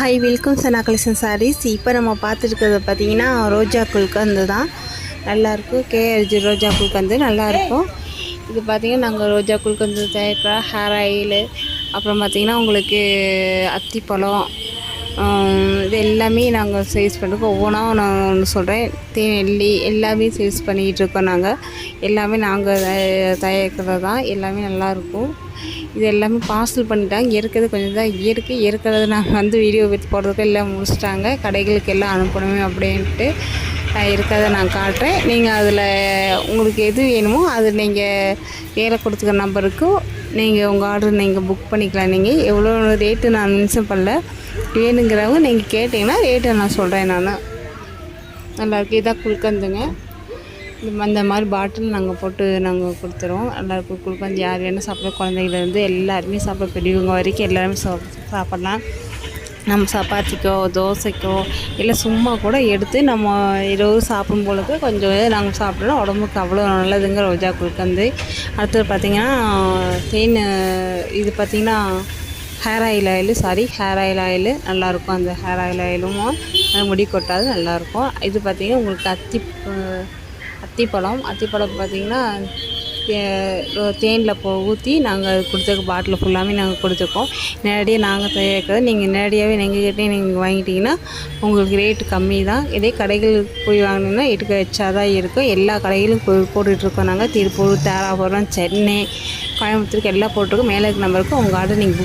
Hi, welcome சனா collection saris. இப்போ நம்ம பார்த்துருக்கிறது பார்த்திங்கன்னா ரோஜா குல்கந்து தான். நல்லாயிருக்கும். கேஆர்ஜி ரோஜா குல்கந்து நல்லாயிருக்கும். இது பார்த்திங்கன்னா நாங்கள் ரோஜா குல்கந்து தயாரிக்கிற ஹேர் ஆயிலு, அப்புறம் பார்த்திங்கன்னா உங்களுக்கு அத்திப்பழம், இது எல்லாமே நாங்கள் சேல்ஸ் பண்ணிருக்கோம். ஒவ்வொன்றா நான் ஒன்று சொல்கிறேன். தேனெல்லி எல்லாமே சேல்ஸ் பண்ணிக்கிட்டு நாங்கள். எல்லாமே நாங்கள் தயாரிக்கிறது தான். எல்லாமே நல்லாயிருக்கும். இது எல்லாமே பார்சல் பண்ணிட்டாங்க. இருக்கிறது கொஞ்சம் தான் இருக்கிறது நாங்கள் வீடியோ எடுத்து போடுறதுக்கு எல்லாம் முடிச்சிட்டாங்க. கடைகளுக்கு எல்லாம் அனுப்பணுமே அப்படின்ட்டு இருக்கிறத நான் காட்டுறேன். நீங்கள் அதில் உங்களுக்கு எது வேணுமோ அது நீங்கள் வேலை கொடுத்துக்கிற நம்பருக்கு நீங்கள் உங்கள் ஆர்டர் நீங்கள் புக் பண்ணிக்கலாம். நீங்கள் எவ்வளோ ரேட்டு நான் மென்ஷன் பண்ணல. வேணுங்கிறவங்க நீங்கள் கேட்டிங்கன்னா ரேட்டை நான் சொல்கிறேன். நல்லாயிருக்கு. இதான் குல்கந்துங்க. இந்த மாதிரி பாட்டில் நாங்கள் போட்டு நாங்கள் கொடுத்துருவோம். நல்லாயிருக்கும். குல்கந்து யார் வேணும் சாப்பிட, குழந்தைங்கலேருந்து எல்லாருமே சாப்பிட, பெரியவங்க வரைக்கும் எல்லாருமே சாப்பிட்லாம். நம்ம சப்பாத்திக்கோ தோசைக்கோ இல்லை சும்மா கூட எடுத்து நம்ம இரவு சாப்பிடும் பொழுது கொஞ்சம் நாங்கள் சாப்பிட்றோம். உடம்புக்கு அவ்வளோ நல்லதுங்க ரோஜா குல்கந்து. அடுத்தது பார்த்திங்கன்னா தேன். இது பார்த்திங்கன்னா ஹேர் ஆயில் ஆயிலு நல்லாயிருக்கும். அந்த ஹேர் ஆயிலும் முடி கொட்டாது, நல்லாயிருக்கும். இது பார்த்திங்கன்னா உங்களுக்கு அத்திப்பழம் பார்த்திங்கன்னா தேனில் ஊற்றி நாங்கள் கொடுத்துருக்க பாட்டில் ஃபுல்லாமே நாங்கள் கொடுத்துருக்கோம். நேரடியாக நாங்கள் தயாரிக்கிறது. நீங்கள் நேரடியாகவே எங்ககிட்டே நீங்கள் வாங்கிட்டிங்கன்னா உங்களுக்கு ரேட்டு கம்மி தான். இதே கடைகளுக்கு போய் வாங்கினீங்கன்னா எடுக்க வச்சா தான் இருக்கும். எல்லா கடைகளும் போட்டுட்ருக்கோம் நாங்கள். திருப்பூர், தாராபுரம், சென்னை, கோயம்புத்தூருக்கு எல்லாம் போட்டிருக்கோம். மேலே இருக்க நம்பருக்கு உங்கள் ஆர்டர் நீங்கள்